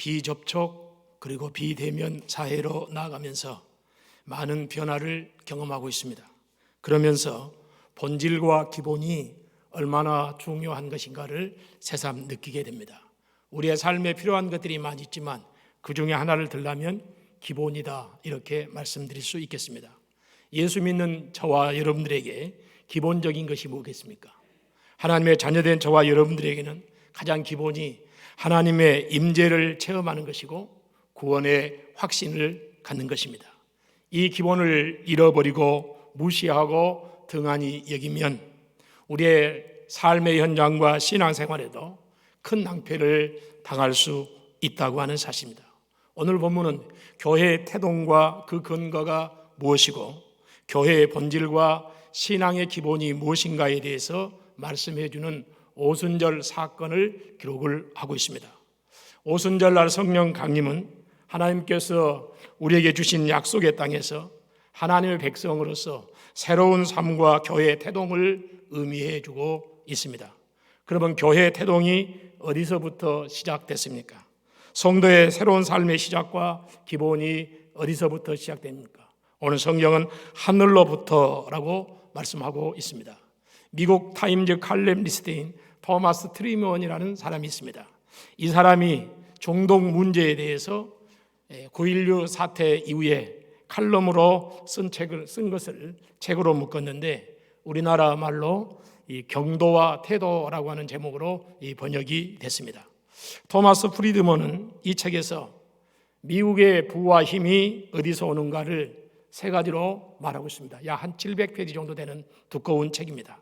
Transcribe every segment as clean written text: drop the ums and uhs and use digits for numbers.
비접촉 그리고 비대면 사회로 나아가면서 많은 변화를 경험하고 있습니다. 그러면서 본질과 기본이 얼마나 중요한 것인가를 새삼 느끼게 됩니다. 우리의 삶에 필요한 것들이 많이 있지만 그 중에 하나를 들라면 기본이다, 이렇게 말씀드릴 수 있겠습니다. 예수 믿는 저와 여러분들에게 기본적인 것이 뭐겠습니까? 하나님의 자녀된 저와 여러분들에게는 가장 기본이 하나님의 임재를 체험하는 것이고 구원의 확신을 갖는 것입니다. 이 기본을 잃어버리고 무시하고 등한히 여기면 우리의 삶의 현장과 신앙생활에도 큰 낭패를 당할 수 있다고 하는 사실입니다. 오늘 본문은 교회의 태동과 그 근거가 무엇이고 교회의 본질과 신앙의 기본이 무엇인가에 대해서 말씀해 주는 오순절 사건을 기록을 하고 있습니다. 오순절날 성령 강림은 하나님께서 우리에게 주신 약속의 땅에서 하나님의 백성으로서 새로운 삶과 교회의 태동을 의미해 주고 있습니다. 그러면 교회의 태동이 어디서부터 시작됐습니까? 성도의 새로운 삶의 시작과 기본이 어디서부터 시작됩니까? 오늘 성경은 하늘로부터라고 말씀하고 있습니다. 미국 타임즈 칼럼 리스트인 토마스 트리먼이라는 사람이 있습니다. 이 사람이 중동 문제에 대해서 9.16 사태 이후에 칼럼으로 쓴 것을 책으로 묶었는데 우리나라 말로 이 경도와 태도라고 하는 제목으로 번역이 됐습니다. 토마스 프리드먼은 이 책에서 미국의 부와 힘이 어디서 오는가를 세 가지로 말하고 있습니다. 약 한 700페이지 정도 되는 두꺼운 책입니다.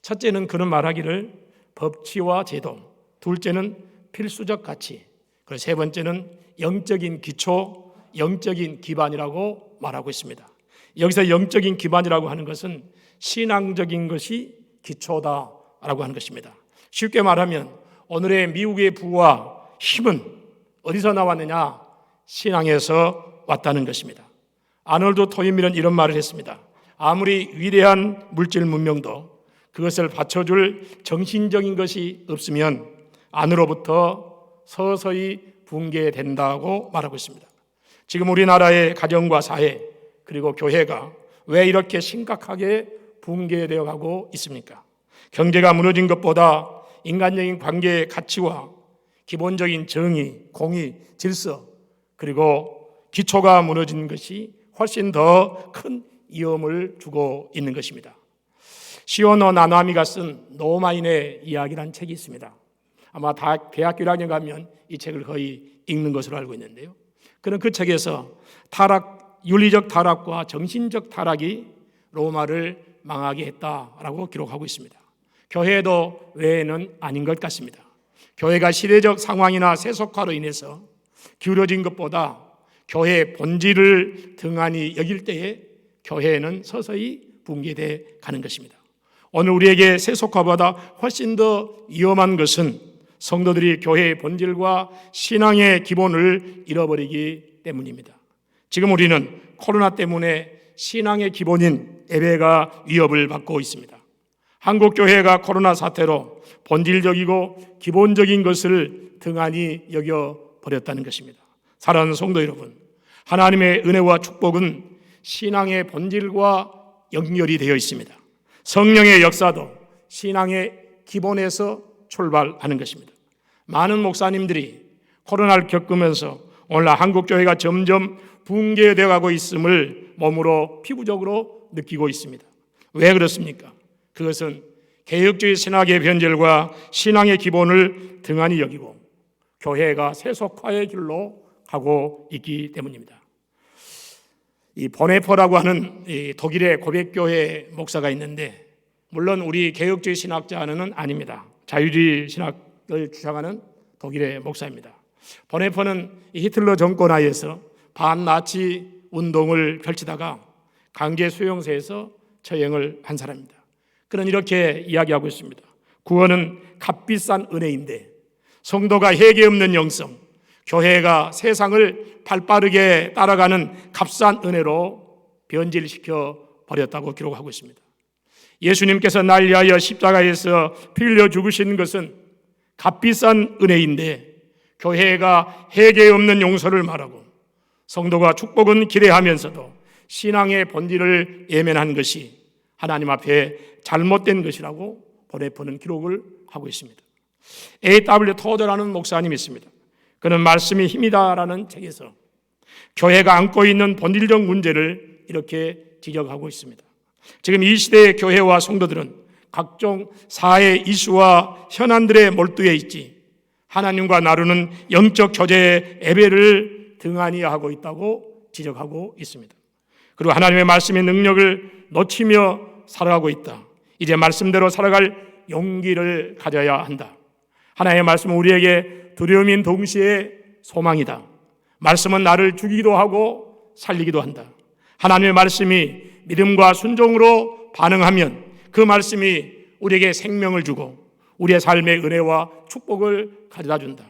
첫째는 그는 말하기를 법치와 제도, 둘째는 필수적 가치, 그리고 세 번째는 영적인 기초, 영적인 기반이라고 말하고 있습니다. 여기서 영적인 기반이라고 하는 것은 신앙적인 것이 기초다라고 하는 것입니다. 쉽게 말하면 오늘의 미국의 부와 힘은 어디서 나왔느냐? 신앙에서 왔다는 것입니다. 아놀드 토인밀은 이런 말을 했습니다. 아무리 위대한 물질 문명도 그것을 받쳐줄 정신적인 것이 없으면 안으로부터 서서히 붕괴된다고 말하고 있습니다. 지금 우리나라의 가정과 사회 그리고 교회가 왜 이렇게 심각하게 붕괴되어 가고 있습니까? 경제가 무너진 것보다 인간적인 관계의 가치와 기본적인 정의, 공의, 질서 그리고 기초가 무너진 것이 훨씬 더 큰 위험을 주고 있는 것입니다. 시오노 나나미가 쓴 노마인의 이야기라는 책이 있습니다. 아마 대학교 1학년 가면 이 책을 거의 읽는 것으로 알고 있는데요. 그는 그 책에서 윤리적 타락과 정신적 타락이 로마를 망하게 했다라고 기록하고 있습니다. 교회도 외에는 아닌 것 같습니다. 교회가 시대적 상황이나 세속화로 인해서 기울어진 것보다 교회의 본질을 등한히 여길 때에 교회는 서서히 붕괴되어 가는 것입니다. 오늘 우리에게 세속화보다 훨씬 더 위험한 것은 성도들이 교회의 본질과 신앙의 기본을 잃어버리기 때문입니다. 지금 우리는 코로나 때문에 신앙의 기본인 예배가 위협을 받고 있습니다. 한국 교회가 코로나 사태로 본질적이고 기본적인 것을 등한히 여겨버렸다는 것입니다. 사랑하는 성도 여러분, 하나님의 은혜와 축복은 신앙의 본질과 연결이 되어 있습니다. 성령의 역사도 신앙의 기본에서 출발하는 것입니다. 많은 목사님들이 코로나를 겪으면서 오늘 한국 교회가 점점 붕괴되어 가고 있음을 몸으로 피부적으로 느끼고 있습니다. 왜 그렇습니까? 그것은 개혁주의 신학의 변절과 신앙의 기본을 등한히 여기고 교회가 세속화의 길로 가고 있기 때문입니다. 이 보네퍼라고 하는 이 독일의 고백교회 목사가 있는데 물론 우리 개혁주의 신학자는 아닙니다. 자유주의 신학을 주장하는 독일의 목사입니다. 보네퍼는 히틀러 정권 하에서 반나치 운동을 펼치다가 강제 수용소에서 처형을 한 사람입니다. 그는 이렇게 이야기하고 있습니다. 구원은 값비싼 은혜인데 성도가 회개 없는 영성, 교회가 세상을 발빠르게 따라가는 값싼 은혜로 변질시켜 버렸다고 기록하고 있습니다. 예수님께서 날 위하여 십자가에서 피 흘려 죽으신 것은 값비싼 은혜인데 교회가 해계 없는 용서를 말하고 성도가 축복은 기대하면서도 신앙의 본질을 예면한 것이 하나님 앞에 잘못된 것이라고 보내포는 기록을 하고 있습니다. A.W. 토저라는 목사님이 있습니다. 그는 말씀이 힘이다라는 책에서 교회가 안고 있는 본질적 문제를 이렇게 지적하고 있습니다. 지금 이 시대의 교회와 성도들은 각종 사회 이슈와 현안들에 몰두해 있지 하나님과 나누는 영적 교제의 예배를 등한히 하고 있다고 지적하고 있습니다. 그리고 하나님의 말씀의 능력을 놓치며 살아가고 있다. 이제 말씀대로 살아갈 용기를 가져야 한다. 하나님의 말씀은 우리에게 두려움인 동시에 소망이다. 말씀은 나를 죽이기도 하고 살리기도 한다. 하나님의 말씀이 믿음과 순종으로 반응하면 그 말씀이 우리에게 생명을 주고 우리의 삶의 은혜와 축복을 가져다 준다.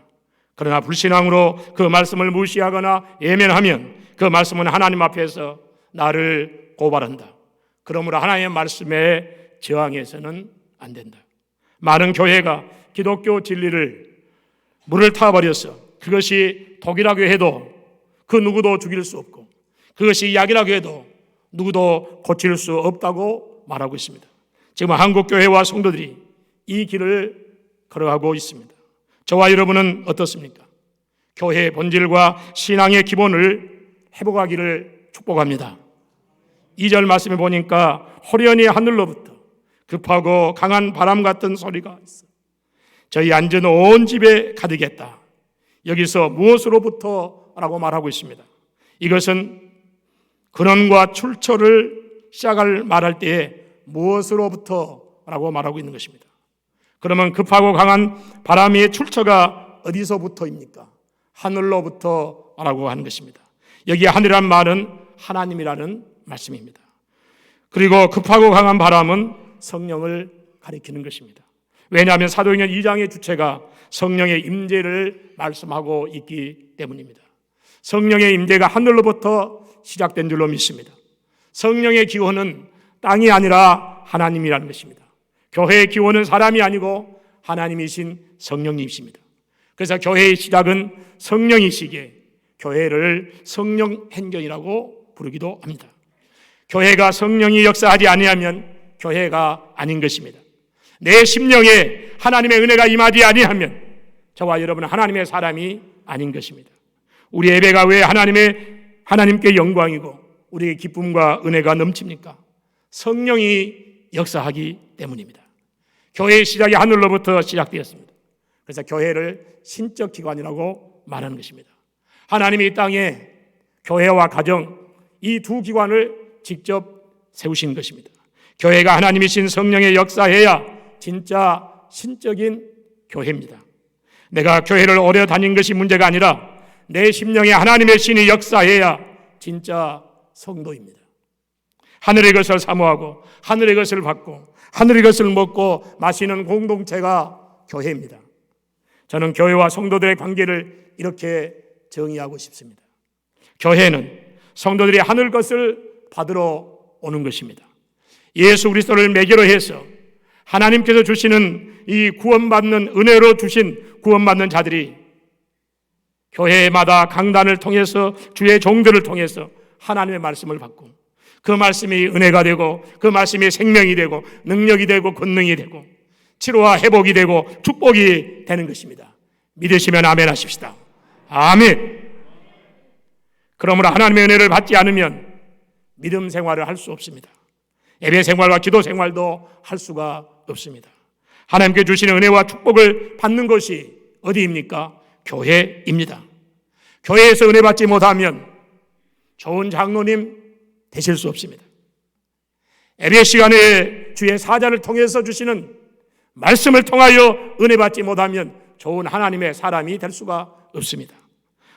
그러나 불신앙으로 그 말씀을 무시하거나 예면하면 그 말씀은 하나님 앞에서 나를 고발한다. 그러므로 하나님의 말씀에 저항해서는 안 된다. 많은 교회가 기독교 진리를 물을 타버려서 그것이 독이라고 해도 그 누구도 죽일 수 없고 그것이 약이라고 해도 누구도 고칠 수 없다고 말하고 있습니다. 지금 한국 교회와 성도들이 이 길을 걸어가고 있습니다. 저와 여러분은 어떻습니까? 교회의 본질과 신앙의 기본을 회복하기를 축복합니다. 2절 말씀에 보니까 호련히 하늘로부터 급하고 강한 바람 같은 소리가 있어 저희 앉은 온 집에 가득했다. 여기서 무엇으로부터 라고 말하고 있습니다. 이것은 근원과 출처를 시작을 말할 때에 무엇으로부터 라고 말하고 있는 것입니다. 그러면 급하고 강한 바람의 출처가 어디서부터입니까? 하늘로부터 라고 하는 것입니다. 여기 하늘이란 말은 하나님이라는 말씀입니다. 그리고 급하고 강한 바람은 성령을 가리키는 것입니다. 왜냐하면 사도행전 2장의 주체가 성령의 임재를 말씀하고 있기 때문입니다. 성령의 임재가 하늘로부터 시작된 줄로 믿습니다. 성령의 기원은 땅이 아니라 하나님이라는 것입니다. 교회의 기원은 사람이 아니고 하나님이신 성령님이십니다. 그래서 교회의 시작은 성령이시기에 교회를 성령 행전이라고 부르기도 합니다. 교회가 성령이 역사하지 아니하면 교회가 아닌 것입니다. 내 심령에 하나님의 은혜가 임하지 아니하면 저와 여러분은 하나님의 사람이 아닌 것입니다. 우리 예배가 왜 하나님께 영광이고 우리의 기쁨과 은혜가 넘칩니까? 성령이 역사하기 때문입니다. 교회의 시작이 하늘로부터 시작되었습니다. 그래서 교회를 신적 기관이라고 말하는 것입니다. 하나님이 이 땅에 교회와 가정 이 두 기관을 직접 세우신 것입니다. 교회가 하나님이신 성령의 역사해야 진짜 신적인 교회입니다. 내가 교회를 오래 다닌 것이 문제가 아니라 내 심령에 하나님의 신이 역사해야 진짜 성도입니다. 하늘의 것을 사모하고 하늘의 것을 받고 하늘의 것을 먹고 마시는 공동체가 교회입니다. 저는 교회와 성도들의 관계를 이렇게 정의하고 싶습니다. 교회는 성도들이 하늘 것을 받으러 오는 것입니다. 예수 그리스도를 매개로 해서 하나님께서 주시는 이 구원받는 은혜로 주신 구원받는 자들이 교회마다 강단을 통해서 주의 종들을 통해서 하나님의 말씀을 받고 그 말씀이 은혜가 되고 그 말씀이 생명이 되고 능력이 되고 권능이 되고 치료와 회복이 되고 축복이 되는 것입니다. 믿으시면 아멘 하십시다. 아멘. 그러므로 하나님의 은혜를 받지 않으면 믿음 생활을 할 수 없습니다. 예배 생활과 기도 생활도 할 수가 없습니다. 하나님께 주시는 은혜와 축복을 받는 것이 어디입니까? 교회입니다. 교회에서 은혜 받지 못하면 좋은 장로님 되실 수 없습니다. 예배 시간에 주의 사자를 통해서 주시는 말씀을 통하여 은혜 받지 못하면 좋은 하나님의 사람이 될 수가 없습니다.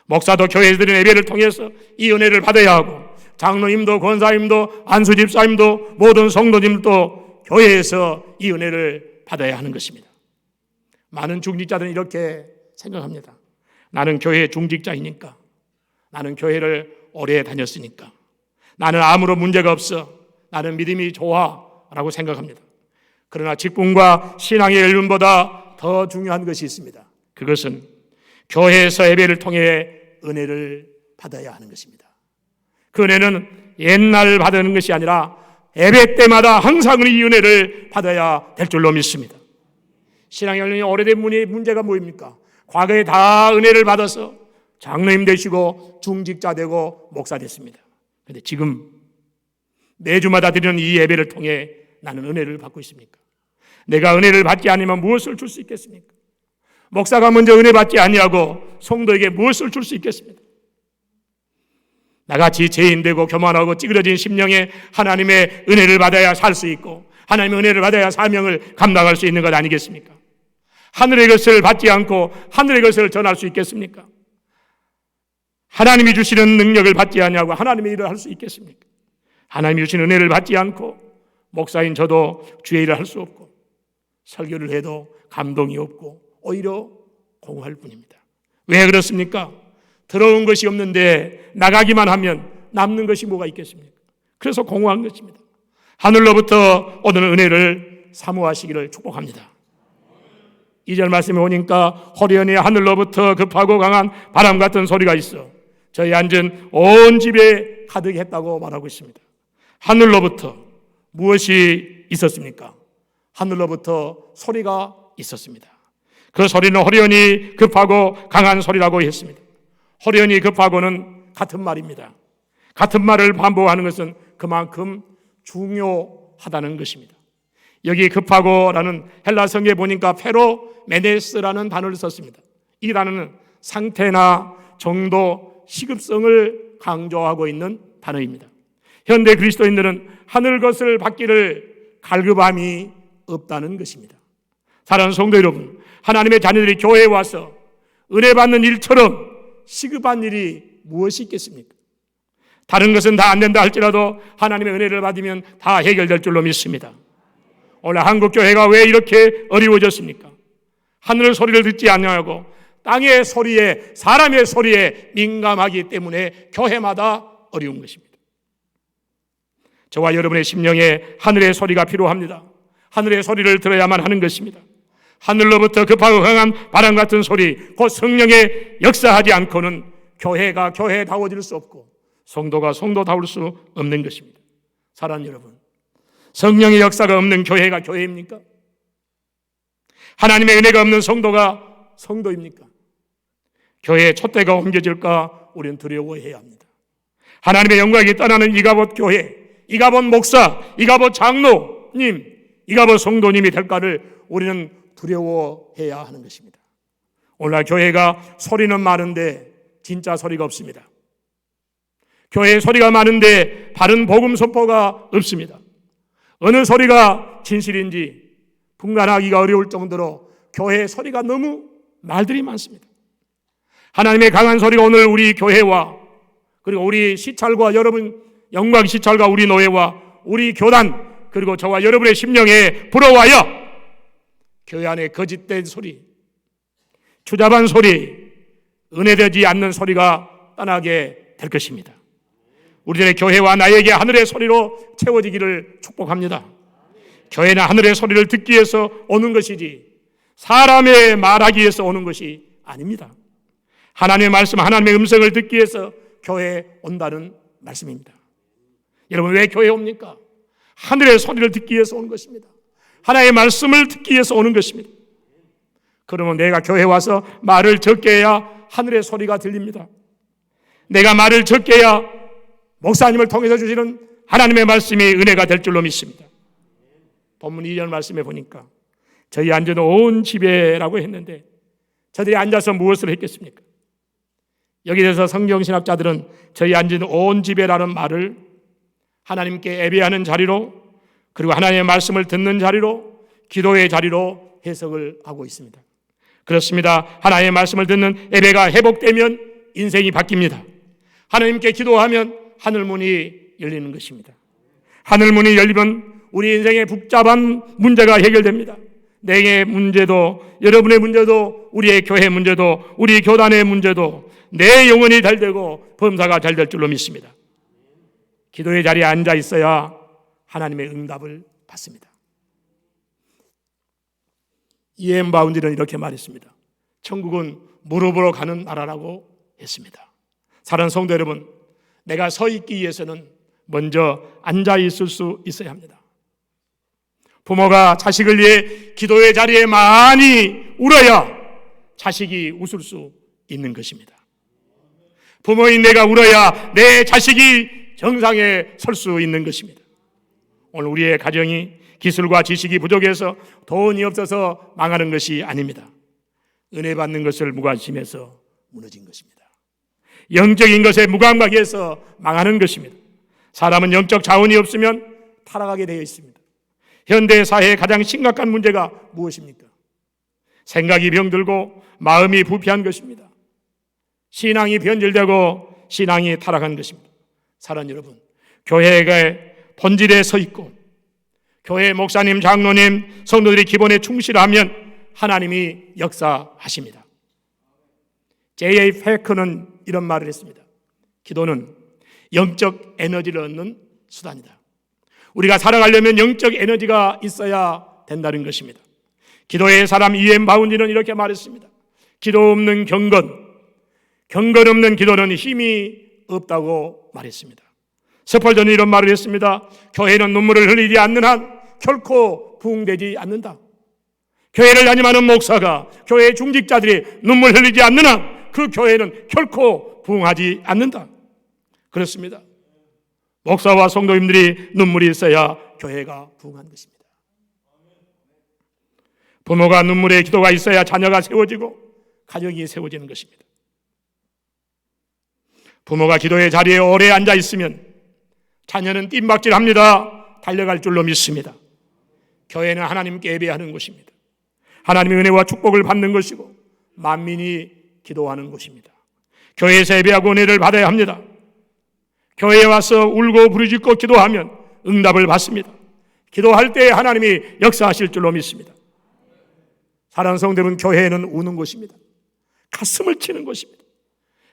목사도 교회에 드리는 예배를 통해서 이 은혜를 받아야 하고 장로님도 권사님도 안수집사님도 모든 성도님도 교회에서 이 은혜를 받아야 하는 것입니다. 많은 중직자들은 이렇게 생각합니다. 나는 교회의 중직자이니까, 나는 교회를 오래 다녔으니까, 나는 아무런 문제가 없어, 나는 믿음이 좋아 라고 생각합니다. 그러나 직분과 신앙의 연륜보다 더 중요한 것이 있습니다. 그것은 교회에서 예배를 통해 은혜를 받아야 하는 것입니다. 그 은혜는 옛날 받는 것이 아니라 예배 때마다 항상 이 은혜를 받아야 될 줄로 믿습니다. 신앙의 연령이 오래된 분의 문제가 뭐입니까? 과거에 다 은혜를 받아서 장로님 되시고 중직자 되고 목사 됐습니다. 그런데 지금 매주마다 드리는 이 예배를 통해 나는 은혜를 받고 있습니까? 내가 은혜를 받지 않으면 무엇을 줄 수 있겠습니까? 목사가 먼저 은혜 받지 아니하고 성도에게 무엇을 줄 수 있겠습니까? 나같이 죄인되고 교만하고 찌그러진 심령에 하나님의 은혜를 받아야 살 수 있고 하나님의 은혜를 받아야 사명을 감당할 수 있는 것 아니겠습니까? 하늘의 것을 받지 않고 하늘의 것을 전할 수 있겠습니까? 하나님이 주시는 능력을 받지 아니하고 하나님의 일을 할 수 있겠습니까? 하나님이 주신 은혜를 받지 않고 목사인 저도 주의 일을 할 수 없고 설교를 해도 감동이 없고 오히려 공허할 뿐입니다. 왜 그렇습니까? 들어온 것이 없는데 나가기만 하면 남는 것이 뭐가 있겠습니까? 그래서 공허한 것입니다. 하늘로부터 오는 은혜를 사모하시기를 축복합니다. 2절 말씀에 오니까 호련히 하늘로부터 급하고 강한 바람 같은 소리가 있어 저희 앉은 온 집에 가득했다고 말하고 있습니다. 하늘로부터 무엇이 있었습니까? 하늘로부터 소리가 있었습니다. 그 소리는 호련히 급하고 강한 소리라고 했습니다. 호련히 급하고는 같은 말입니다. 같은 말을 반복하는 것은 그만큼 중요하다는 것입니다. 여기 급하고라는 헬라 성경에 보니까 페로메네스라는 단어를 썼습니다. 이 단어는 상태나 정도, 시급성을 강조하고 있는 단어입니다. 현대 그리스도인들은 하늘 것을 받기를 갈급함이 없다는 것입니다. 사랑하는 성도 여러분, 하나님의 자녀들이 교회에 와서 은혜 받는 일처럼 시급한 일이 무엇이 있겠습니까? 다른 것은 다 안 된다 할지라도 하나님의 은혜를 받으면 다 해결될 줄로 믿습니다. 오늘 한국 교회가 왜 이렇게 어려워졌습니까? 하늘 소리를 듣지 않냐고 땅의 소리에 사람의 소리에 민감하기 때문에 교회마다 어려운 것입니다. 저와 여러분의 심령에 하늘의 소리가 필요합니다. 하늘의 소리를 들어야만 하는 것입니다. 하늘로부터 급하고 강한 바람 같은 소리, 곧 성령의 역사하지 않고는 교회가 교회다워질 수 없고 성도가 성도다울 수 없는 것입니다. 사랑하는 여러분, 성령의 역사가 없는 교회가 교회입니까? 하나님의 은혜가 없는 성도가 성도입니까? 교회의 촛대가 옮겨질까 우리는 두려워해야 합니다. 하나님의 영광이 떠나는 이가봇 교회, 이가봇 목사, 이가봇 장로님, 이가봇 성도님이 될까를 우리는 두려워해야 하는 것입니다. 오늘날 교회가 소리는 많은데 진짜 소리가 없습니다. 교회에 소리가 많은데 바른 복음 선포가 없습니다. 어느 소리가 진실인지 분간하기가 어려울 정도로 교회의 소리가 너무 말들이 많습니다. 하나님의 강한 소리가 오늘 우리 교회와 그리고 우리 시찰과 여러분 영광 시찰과 우리 노예와 우리 교단 그리고 저와 여러분의 심령에 불어와여 교회 안에 거짓된 소리, 추잡한 소리, 은혜되지 않는 소리가 떠나게 될 것입니다. 우리들의 교회와 나에게 하늘의 소리로 채워지기를 축복합니다. 교회는 하늘의 소리를 듣기 위해서 오는 것이지 사람의 말하기 위해서 오는 것이 아닙니다. 하나님의 말씀, 하나님의 음성을 듣기 위해서 교회에 온다는 말씀입니다. 여러분 왜 교회에 옵니까? 하늘의 소리를 듣기 위해서 오는 것입니다. 하나님의 말씀을 듣기 위해서 오는 것입니다. 그러면 내가 교회에 와서 말을 적게 해야 하늘의 소리가 들립니다. 내가 말을 적게 해야 목사님을 통해서 주시는 하나님의 말씀이 은혜가 될 줄로 믿습니다. 본문 2절 말씀에 보니까 저희 앉은 온 집에라고 했는데 저들이 앉아서 무엇을 했겠습니까? 여기 대해서 성경신학자들은 저희 앉은 온 집에라는 말을 하나님께 예배하는 자리로 그리고 하나님의 말씀을 듣는 자리로 기도의 자리로 해석을 하고 있습니다. 그렇습니다. 하나님의 말씀을 듣는 예배가 회복되면 인생이 바뀝니다. 하나님께 기도하면 하늘문이 열리는 것입니다. 하늘문이 열리면 우리 인생의 복잡한 문제가 해결됩니다. 내 문제도 여러분의 문제도 우리의 교회 문제도 우리 교단의 문제도 내 영혼이 잘 되고 범사가 잘 될 줄로 믿습니다. 기도의 자리에 앉아 있어야 하나님의 응답을 받습니다. E.M. 바운디는 이렇게 말했습니다. 천국은 무릎으로 가는 나라라고 했습니다. 사랑하는 성도 여러분, 내가 서 있기 위해서는 먼저 앉아 있을 수 있어야 합니다. 부모가 자식을 위해 기도의 자리에 많이 울어야 자식이 웃을 수 있는 것입니다. 부모인 내가 울어야 내 자식이 정상에 설 수 있는 것입니다. 오늘 우리의 가정이 기술과 지식이 부족해서 돈이 없어서 망하는 것이 아닙니다. 은혜 받는 것을 무관심해서 무너진 것입니다. 영적인 것에 무감각해서 망하는 것입니다. 사람은 영적 자원이 없으면 타락하게 되어 있습니다. 현대 사회의 가장 심각한 문제가 무엇입니까? 생각이 병들고 마음이 부패한 것입니다. 신앙이 변질되고 신앙이 타락한 것입니다. 사랑하는 여러분, 교회의 본질에 서 있고 교회 목사님, 장로님, 성도들이 기본에 충실하면 하나님이 역사하십니다. J.A. 패커는 이런 말을 했습니다. 기도는 영적 에너지를 얻는 수단이다. 우리가 살아가려면 영적 에너지가 있어야 된다는 것입니다. 기도의 사람 E.M. 바운디는 이렇게 말했습니다. 기도 없는 경건 없는 기도는 힘이 없다고 말했습니다. 스펄전이 이런 말을 했습니다. 교회는 눈물을 흘리지 않는 한 결코 부흥되지 않는다. 교회를 다ним하는 목사가, 교회 중직자들이 눈물 흘리지 않는 한 그 교회는 결코 부흥하지 않는다. 그렇습니다. 목사와 성도님들이 눈물이 있어야 교회가 부흥한 것입니다. 부모가 눈물의 기도가 있어야 자녀가 세워지고 가정이 세워지는 것입니다. 부모가 기도의 자리에 오래 앉아 있으면 자녀는 뜀박질합니다. 달려갈 줄로 믿습니다. 교회는 하나님께 예배하는 곳입니다. 하나님의 은혜와 축복을 받는 것이고 만민이 기도하는 곳입니다. 교회에서 예배하고 은혜를 받아야 합니다. 교회에 와서 울고 부르짖고 기도하면 응답을 받습니다. 기도할 때 하나님이 역사하실 줄로 믿습니다. 사랑하는 성도 여러분, 교회는 우는 곳입니다. 가슴을 치는 곳입니다.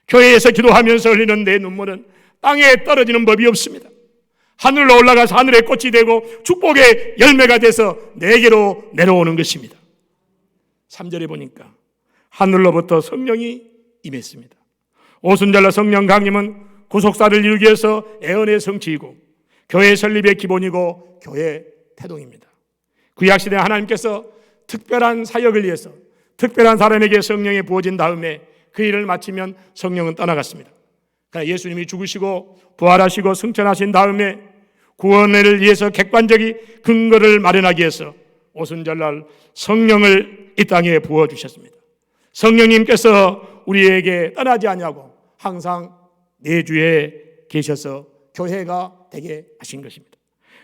교회에서 기도하면서 흘리는 내 눈물은 땅에 떨어지는 법이 없습니다. 하늘로 올라가서 하늘의 꽃이 되고 축복의 열매가 돼서 내게로 내려오는 것입니다. 3절에 보니까 하늘로부터 성령이 임했습니다. 오순절날 성령 강림은 구속사를 이루기 위해서 애언의 성취이고 교회 설립의 기본이고 교회 태동입니다. 구약시대 하나님께서 특별한 사역을 위해서 특별한 사람에게 성령이 부어진 다음에 그 일을 마치면 성령은 떠나갔습니다. 그러니까 예수님이 죽으시고 부활하시고 승천하신 다음에 구원을 위해서 객관적인 근거를 마련하기 위해서 오순절날 성령을 이 땅에 부어주셨습니다. 성령님께서 우리에게 떠나지 않냐고 항상 내주에 계셔서 교회가 되게 하신 것입니다.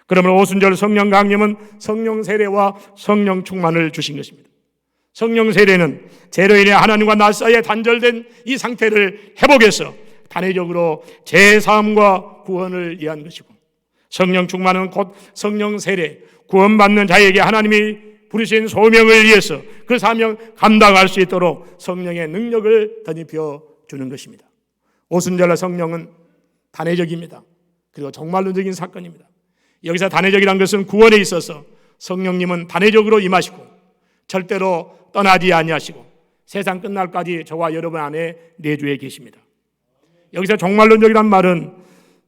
그러면 오순절 성령 강림은 성령 세례와 성령 충만을 주신 것입니다. 성령 세례는 죄로 인해 하나님과 나 사이에 단절된 이 상태를 회복해서 단회적으로 죄사함과 구원을 위한 것이고, 성령 충만은 곧 성령 세례, 구원받는 자에게 하나님이 부르신 소명을 위해서 그 사명 감당할 수 있도록 성령의 능력을 덧입혀 주는 것입니다. 오순절날 성령은 단회적입니다. 그리고 정말론적인 사건입니다. 여기서 단회적이라는 것은 구원에 있어서 성령님은 단회적으로 임하시고 절대로 떠나지 아니하시고 세상 끝날까지 저와 여러분 안에 내주에 계십니다. 여기서 종말론적이란 말은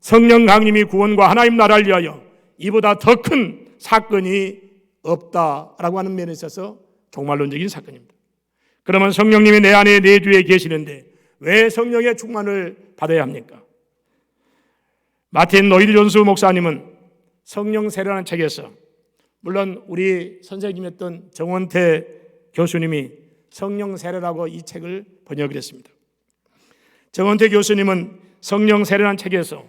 성령 강림이 구원과 하나님 나라를 위하여 이보다 더 큰 사건이 없다라고 하는 면에 있어서 종말론적인 사건입니다. 그러면 성령님이 내 안에 내주에 계시는데 왜 성령의 충만을 받아야 합니까? 마틴 노이드 존스 목사님은 성령 세례라는 책에서, 물론 우리 선생님이었던 정원태 교수님이 성령 세례라고 이 책을 번역을 했습니다. 정원태 교수님은 성령 세례라는 책에서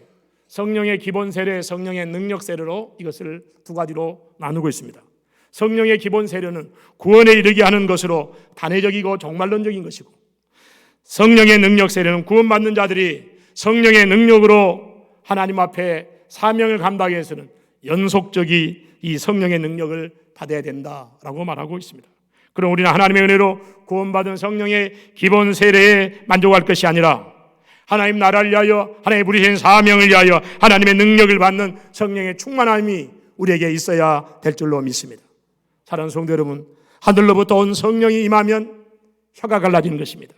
성령의 기본 세례, 성령의 능력 세례로 이것을 두 가지로 나누고 있습니다. 성령의 기본 세례는 구원에 이르게 하는 것으로 단회적이고 종말론적인 것이고, 성령의 능력 세례는 구원받는 자들이 성령의 능력으로 하나님 앞에 사명을 감당하기 위해서는 연속적인 이 성령의 능력을 받아야 된다라고 말하고 있습니다. 그럼 우리는 하나님의 은혜로 구원받은 성령의 기본 세례에 만족할 것이 아니라 하나님 나라를 위하여, 하나님의 부르신 사명을 위하여 하나님의 능력을 받는 성령의 충만함이 우리에게 있어야 될 줄로 믿습니다. 사랑하는 성도 여러분, 하늘로부터 온 성령이 임하면 혀가 갈라지는 것입니다.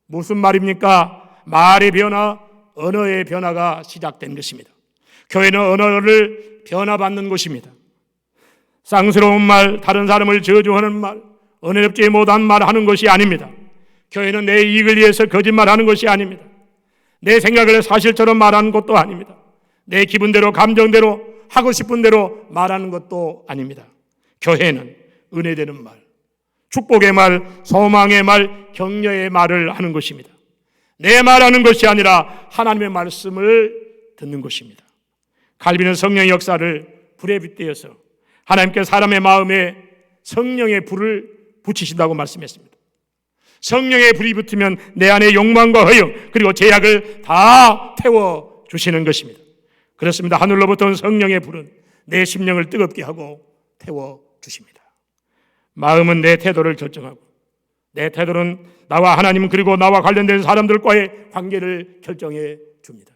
무슨 말입니까? 말의 변화, 언어의 변화가 시작된 것입니다. 교회는 언어를 변화받는 곳입니다. 쌍스러운 말, 다른 사람을 저주하는 말, 은혜롭지 못한 말 하는 것이 아닙니다. 교회는 내 이익을 위해서 거짓말하는 것이 아닙니다. 내 생각을 사실처럼 말하는 것도 아닙니다. 내 기분대로 감정대로 하고 싶은 대로 말하는 것도 아닙니다. 교회는 은혜되는 말, 축복의 말, 소망의 말, 격려의 말을 하는 것입니다. 내 말하는 것이 아니라 하나님의 말씀을 듣는 것입니다. 칼빈은 성령의 역사를 불에 빗대어서 하나님께 사람의 마음에 성령의 불을 붙이신다고 말씀했습니다. 성령의 불이 붙으면 내 안에 욕망과 허영 그리고 죄악을 다 태워주시는 것입니다. 그렇습니다. 하늘로부터 온 성령의 불은 내 심령을 뜨겁게 하고 태워주십니다. 마음은 내 태도를 결정하고 내 태도는 나와 하나님 그리고 나와 관련된 사람들과의 관계를 결정해 줍니다.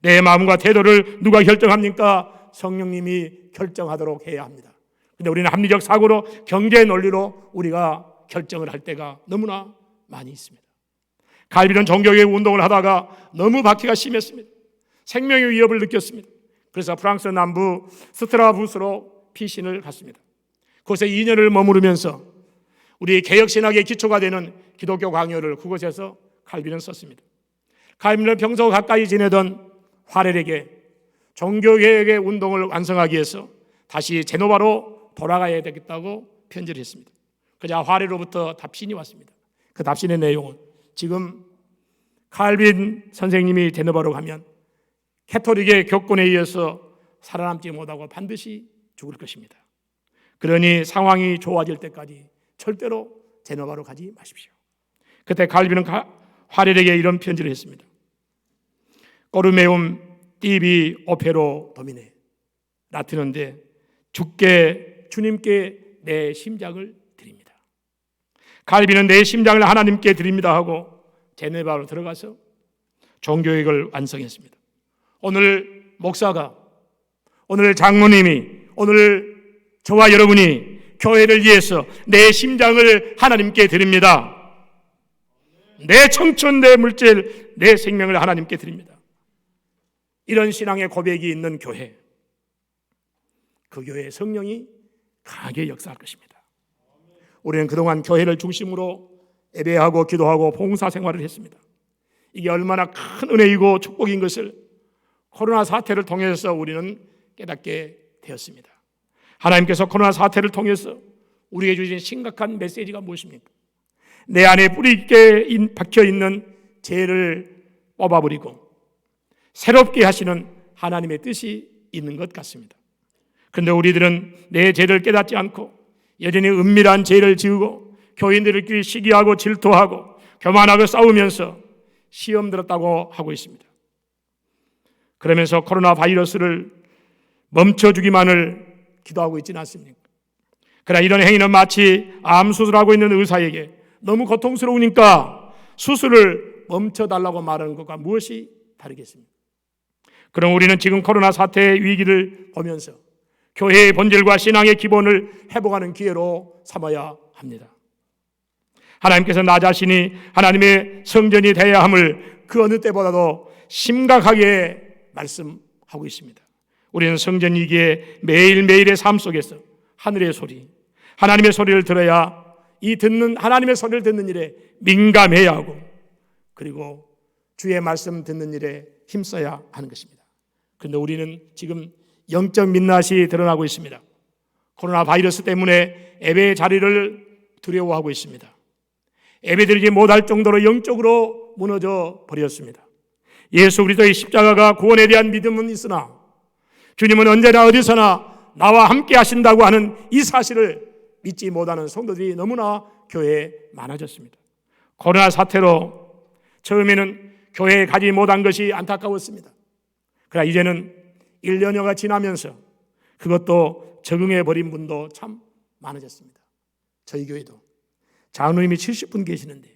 내 마음과 태도를 누가 결정합니까? 성령님이 결정하도록 해야 합니다. 근데 우리는 합리적 사고로 경제 논리로 우리가 결정을 할 때가 너무나 많이 있습니다. 칼빈은 종교개혁 운동을 하다가 너무 박해가 심했습니다. 생명의 위협을 느꼈습니다. 그래서 프랑스 남부 스트라부스로 피신을 갔습니다. 그곳에 2년을 머무르면서 우리 개혁신학의 기초가 되는 기독교 강요를 그곳에서 칼빈은 썼습니다. 칼빈은 평소 가까이 지내던 화렐에게 종교개혁의 운동을 완성하기 위해서 다시 제노바로 돌아가야 되겠다고 편지를 했습니다. 그러자 화렐로부터 답신이 왔습니다. 그 답신의 내용은 지금 칼빈 선생님이 제노바로 가면 캐토릭의 교권에 의해서 살아남지 못하고 반드시 죽을 것입니다. 그러니 상황이 좋아질 때까지 절대로 제노바로 가지 마십시오. 그때 칼빈은 화렐에게 이런 편지를 했습니다. 꼬르메움 띠비 오페로 도미네 라틴어인데 주님께 내 심장을 드립니다. 칼빈은 내 심장을 하나님께 드립니다 하고 제네바로 들어가서 종교개혁을 완성했습니다. 오늘 목사가, 오늘 장로님이, 오늘 저와 여러분이 교회를 위해서 내 심장을 하나님께 드립니다. 내 청춘, 내 물질, 내 생명을 하나님께 드립니다. 이런 신앙의 고백이 있는 교회, 그 교회의 성령이 강하게 역사할 것입니다. 우리는 그동안 교회를 중심으로 예배하고 기도하고 봉사생활을 했습니다. 이게 얼마나 큰 은혜이고 축복인 것을 코로나 사태를 통해서 우리는 깨닫게 되었습니다. 하나님께서 코로나 사태를 통해서 우리에게 주신 심각한 메시지가 무엇입니까? 내 안에 뿌리 있게 박혀있는 죄를 뽑아버리고 새롭게 하시는 하나님의 뜻이 있는 것 같습니다. 그런데 우리들은 내 죄를 깨닫지 않고 여전히 은밀한 죄를 지우고 교인들끼리 시기하고 질투하고 교만하고 싸우면서 시험 들었다고 하고 있습니다. 그러면서 코로나 바이러스를 멈춰주기만을 기도하고 있지는 않습니까? 그러나 이런 행위는 마치 암 수술하고 있는 의사에게 너무 고통스러우니까 수술을 멈춰달라고 말하는 것과 무엇이 다르겠습니까? 그럼 우리는 지금 코로나 사태의 위기를 보면서 교회의 본질과 신앙의 기본을 회복하는 기회로 삼아야 합니다. 하나님께서 나 자신이 하나님의 성전이 되어야 함을 그 어느 때보다도 심각하게 말씀하고 있습니다. 우리는 성전이기에 매일매일의 삶 속에서 하늘의 소리, 하나님의 소리를 들어야 이 듣는 하나님의 소리를 듣는 일에 민감해야 하고 그리고 주의 말씀 듣는 일에 힘써야 하는 것입니다. 그런데 우리는 지금 영적 민낯이 드러나고 있습니다. 코로나 바이러스 때문에 예배의 자리를 두려워하고 있습니다. 예배드리지 못할 정도로 영적으로 무너져 버렸습니다. 예수 그리스도의 십자가가 구원에 대한 믿음은 있으나 주님은 언제나 어디서나 나와 함께 하신다고 하는 이 사실을 믿지 못하는 성도들이 너무나 교회에 많아졌습니다. 코로나 사태로 처음에는 교회에 가지 못한 것이 안타까웠습니다. 그러나 이제는 1년여가 지나면서 그것도 적응해버린 분도 참 많아졌습니다. 저희 교회도 장로님이 70분 계시는데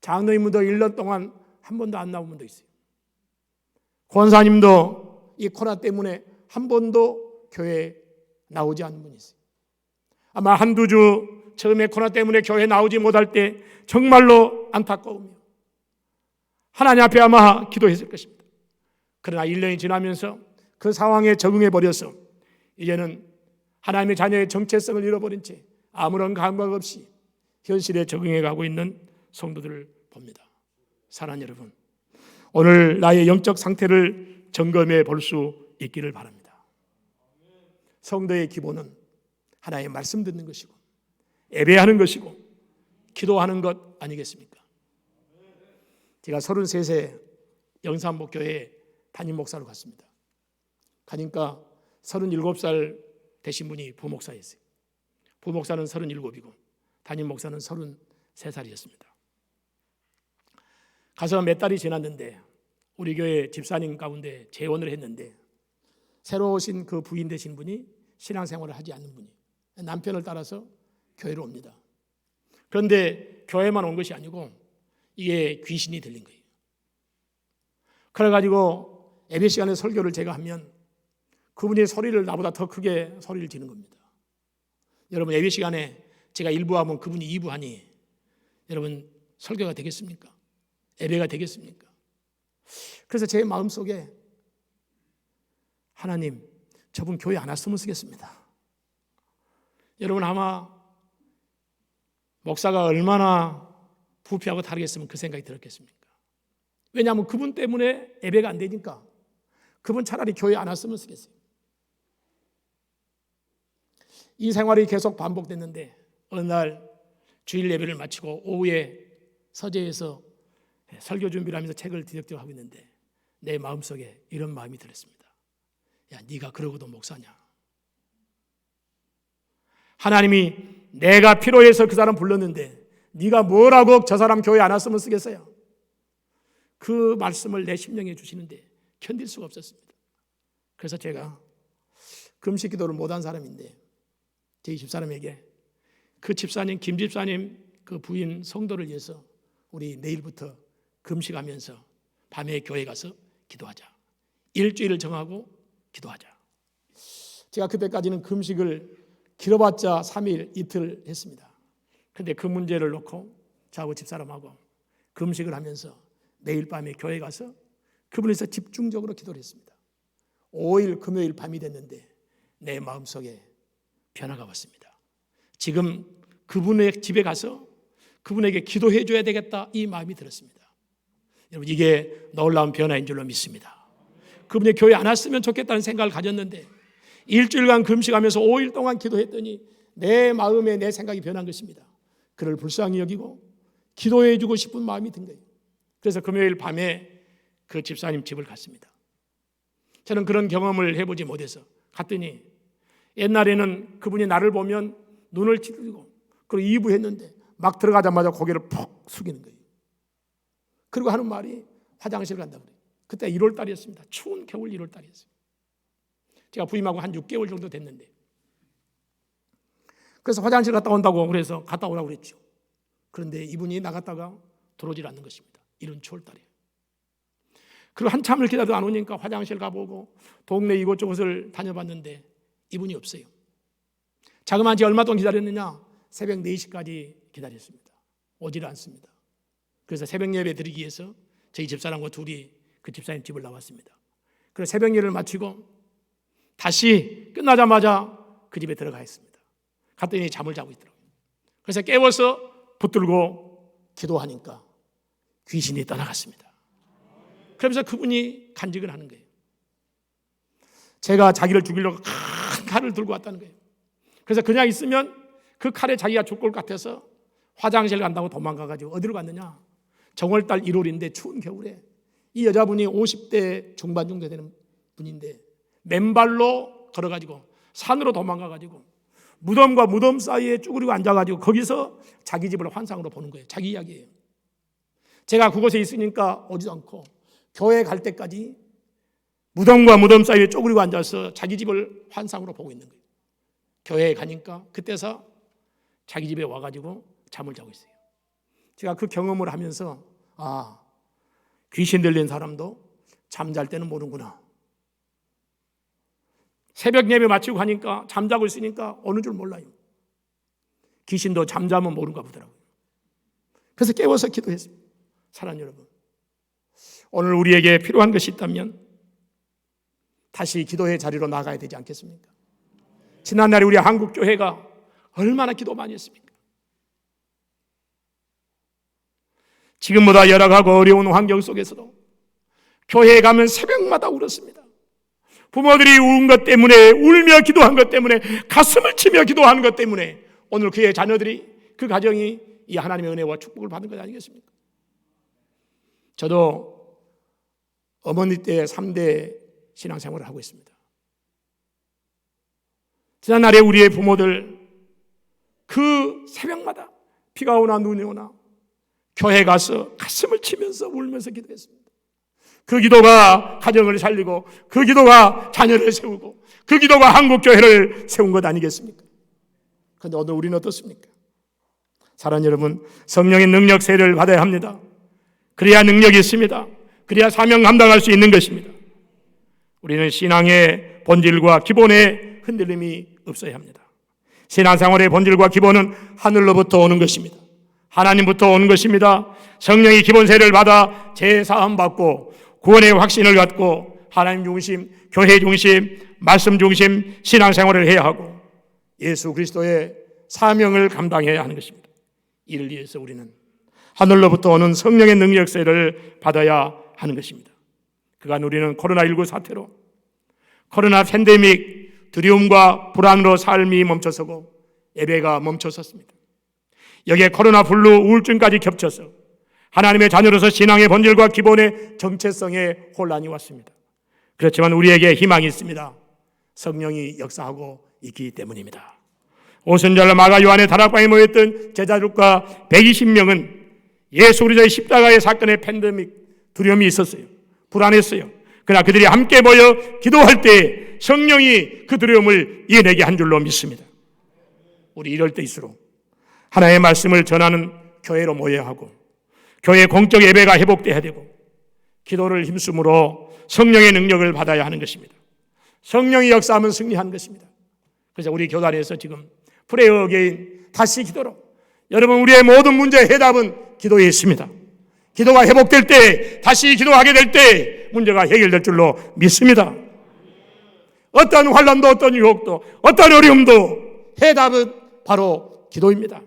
장로님도 1년 동안 한 번도 안 나온 분도 있어요. 권사님도 이 코로나 때문에 한 번도 교회에 나오지 않는 분이 있어요. 아마 한두 주 처음에 코로나 때문에 교회 나오지 못할 때 정말로 안타까우며 하나님 앞에 아마 기도했을 것입니다. 그러나 1년이 지나면서 그 상황에 적응해 버려서 이제는 하나님의 자녀의 정체성을 잃어버린 채 아무런 감각 없이 현실에 적응해 가고 있는 성도들을 봅니다. 사랑하는 여러분, 오늘 나의 영적 상태를 점검해 볼 수 있기를 바랍니다. 성도의 기본은 하나님의 말씀 듣는 것이고 예배하는 것이고 기도하는 것 아니겠습니까? 제가 33세 영산목교회 담임 목사로 갔습니다. 가니까 37살 되신 분이 부목사였어요. 부목사는 37이고 담임 목사는 33살이었습니다. 가서 몇 달이 지났는데 우리 교회 집사님 가운데 재혼을 했는데 새로 오신 그 부인 되신 분이 신앙생활을 하지 않는 분이 남편을 따라서 교회로 옵니다. 그런데 교회만 온 것이 아니고 이게 귀신이 들린 거예요. 그래가지고 예배 시간에 설교를 제가 하면 그분이 소리를 나보다 더 크게 소리를 지는 겁니다. 여러분, 예배 시간에 제가 1부 하면 그분이 2부 하니 여러분 설교가 되겠습니까? 예배가 되겠습니까? 그래서 제 마음속에 하나님, 저분 교회 안 왔으면 쓰겠습니다. 여러분, 아마 목사가 얼마나 부패하고 다르겠으면 그 생각이 들었겠습니까? 왜냐하면 그분 때문에 예배가 안 되니까 그분 차라리 교회 안 왔으면 쓰겠어요. 이 생활이 계속 반복됐는데 어느 날 주일 예배를 마치고 오후에 서재에서 설교 준비를 하면서 책을 뒤적뒤적 하고 있는데 내 마음속에 이런 마음이 들었습니다. 야, 네가 그러고도 목사냐? 하나님이 내가 필요해서 그 사람 불렀는데 네가 뭐라고 저 사람 교회 안 왔으면 쓰겠어요? 그 말씀을 내 심령에 주시는데 견딜 수가 없었습니다. 그래서 제가 금식 기도를 못한 사람인데 제 집사람에게 그 집사님, 김 집사님 그 부인 성도를 위해서 우리 내일부터 금식하면서 밤에 교회 가서 기도하자. 일주일을 정하고 기도하자. 제가 그때까지는 금식을 길어봤자 3일, 이틀 했습니다. 그런데 그 문제를 놓고 저하고 집사람하고 금식을 하면서 매일 밤에 교회 가서 그분에서 집중적으로 기도를 했습니다. 5일 금요일 밤이 됐는데 내 마음속에 변화가 왔습니다. 지금 그분의 집에 가서 그분에게 기도해 줘야 되겠다, 이 마음이 들었습니다. 여러분, 이게 놀라운 변화인 줄로 믿습니다. 그분이 교회 안 왔으면 좋겠다는 생각을 가졌는데 일주일간 금식하면서 5일 동안 기도했더니 내 마음에 내 생각이 변한 것입니다. 그를 불쌍히 여기고 기도해 주고 싶은 마음이 든 거예요. 그래서 금요일 밤에 그 집사님 집을 갔습니다. 저는 그런 경험을 해보지 못해서 갔더니 옛날에는 그분이 나를 보면 눈을 찌르고 그리고 이부했는데 막 들어가자마자 고개를 푹 숙이는 거예요. 그리고 하는 말이 화장실 간다고 그래요. 그때 1월 달이었습니다. 추운 겨울 1월 달이었어요. 제가 부임하고 한 6개월 정도 됐는데 그래서 화장실 갔다 온다고 그래서 갔다 오라고 그랬죠. 그런데 이분이 나갔다가 들어오질 않는 것입니다. 이런 추월 달이에요. 그리고 한참을 기다려도 안 오니까 화장실 가보고 동네 이곳저곳을 다녀봤는데 이분이 없어요. 자그마한 지 얼마 동안 기다렸느냐? 새벽 4시까지 기다렸습니다. 오질 않습니다. 그래서 새벽 예배 드리기 위해서 저희 집사람과 둘이 그 집사님 집을 나왔습니다. 그래서 새벽 예배를 마치고 다시 끝나자마자 그 집에 들어가 있습니다. 갔더니 잠을 자고 있더라고요. 그래서 깨워서 붙들고 기도하니까 귀신이 떠나갔습니다. 그러면서 그분이 간직을 하는 거예요. 제가 자기를 죽이려고 큰 칼을 들고 왔다는 거예요. 그래서 그냥 있으면 그 칼에 자기가 죽을 것 같아서 화장실 간다고 도망가가지고 어디로 갔느냐? 정월달 1월인데 추운 겨울에 이 여자분이 50대 중반 정도 되는 분인데 맨발로 걸어가지고 산으로 도망가가지고 무덤과 무덤 사이에 쭈그리고 앉아가지고 거기서 자기 집을 환상으로 보는 거예요. 자기 이야기예요. 제가 그곳에 있으니까 오지도 않고 교회 갈 때까지 무덤과 무덤 사이에 쪼그리고 앉아서 자기 집을 환상으로 보고 있는 거예요. 교회에 가니까 그때서 자기 집에 와가지고 잠을 자고 있어요. 제가 그 경험을 하면서 귀신 들린 사람도 잠잘 때는 모르는구나. 새벽 예배 마치고 가니까 잠자고 있으니까 어느 줄 몰라요. 귀신도 잠자면 모른가 보더라고요. 그래서 깨워서 기도했습니다. 사랑하는 여러분, 오늘 우리에게 필요한 것이 있다면 다시 기도의 자리로 나가야 되지 않겠습니까? 지난날에 우리 한국교회가 얼마나 기도 많이 했습니까? 지금보다 열악하고 어려운 환경 속에서도 교회에 가면 새벽마다 울었습니다. 부모들이 운 것 때문에, 울며 기도한 것 때문에, 가슴을 치며 기도하는 것 때문에 오늘 그의 자녀들이, 그 가정이 이 하나님의 은혜와 축복을 받은 것 아니겠습니까? 저도 어머니 때 3대 신앙생활을 하고 있습니다. 지난날에 우리의 부모들 그 새벽마다 비가 오나 눈이 오나 교회 가서 가슴을 치면서 울면서 기도했습니다. 그 기도가 가정을 살리고, 그 기도가 자녀를 세우고, 그 기도가 한국교회를 세운 것 아니겠습니까? 그런데 오늘 우리는 어떻습니까? 사랑하는 여러분, 성령의 능력 세례를 받아야 합니다. 그래야 능력이 있습니다. 그래야 사명 감당할 수 있는 것입니다. 우리는 신앙의 본질과 기본에 흔들림이 없어야 합니다. 신앙생활의 본질과 기본은 하늘로부터 오는 것입니다. 하나님부터 오는 것입니다. 성령이 기본 세례를 받아 제사함 받고 구원의 확신을 갖고 하나님 중심, 교회 중심, 말씀 중심 신앙생활을 해야 하고 예수 그리스도의 사명을 감당해야 하는 것입니다. 이를 위해서 우리는 하늘로부터 오는 성령의 능력 세례를 받아야 하는 것입니다. 그간 우리는 코로나19 사태로, 코로나 팬데믹 두려움과 불안으로 삶이 멈춰서고 예배가 멈춰섰습니다. 여기에 코로나 블루 우울증까지 겹쳐서 하나님의 자녀로서 신앙의 본질과 기본의 정체성에 혼란이 왔습니다. 그렇지만 우리에게 희망이 있습니다. 성령이 역사하고 있기 때문입니다. 오순절날 마가 요한의 다락방에 모였던 제자들과 120명은 예수 그리스도의 십자가의 사건의 팬데믹 두려움이 있었어요. 불안했어요. 그러나 그들이 함께 모여 기도할 때 성령이 그 두려움을 이겨내게 한 줄로 믿습니다. 우리 이럴 때일수록 하나님의 말씀을 전하는 교회로 모여야 하고, 교회의 공적 예배가 회복돼야 되고, 기도를 힘쓰므로 성령의 능력을 받아야 하는 것입니다. 성령이 역사하면 승리하는 것입니다. 그래서 우리 교단에서 지금 프레이어 어게인, 다시 기도로, 여러분 우리의 모든 문제의 해답은 기도에 있습니다. 기도가 회복될 때, 다시 기도하게 될 때 문제가 해결될 줄로 믿습니다. 어떤 환난도, 어떤 유혹도, 어떤 어려움도 해답은 바로 기도입니다.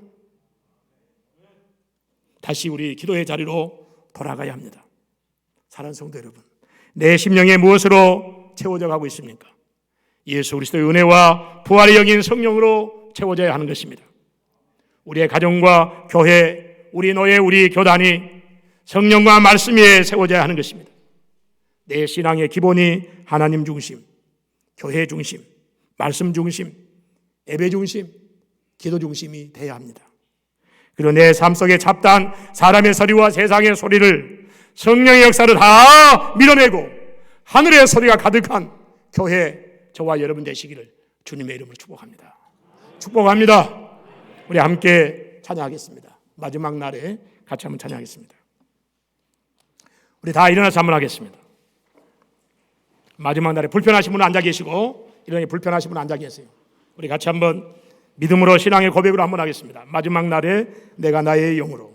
다시 우리 기도의 자리로 돌아가야 합니다. 사랑하는 성도 여러분, 내 심령에 무엇으로 채워져 가고 있습니까? 예수 그리스도의 은혜와 부활의 영인 성령으로 채워져야 하는 것입니다. 우리의 가정과 교회, 우리 노예, 우리 교단이 성령과 말씀 위에 세워져야 하는 것입니다. 내 신앙의 기본이 하나님 중심, 교회 중심, 말씀 중심, 예배 중심, 기도 중심이 되어야 합니다. 그리고 내 삶 속에 잡다한 사람의 소리와 세상의 소리를 성령의 역사를 다 밀어내고 하늘의 소리가 가득한 교회, 저와 여러분 되시기를 주님의 이름으로 축복합니다. 축복합니다. 우리 함께 찬양하겠습니다. 마지막 날에 같이 한번 찬양하겠습니다. 우리 다 일어나서 한번 하겠습니다. 마지막 날에 불편하신 분은 앉아 계시고, 이런 불편하신 분은 앉아 계세요. 우리 같이 한번 믿음으로 신앙의 고백으로 한번 하겠습니다. 마지막 날에 내가 나의 영으로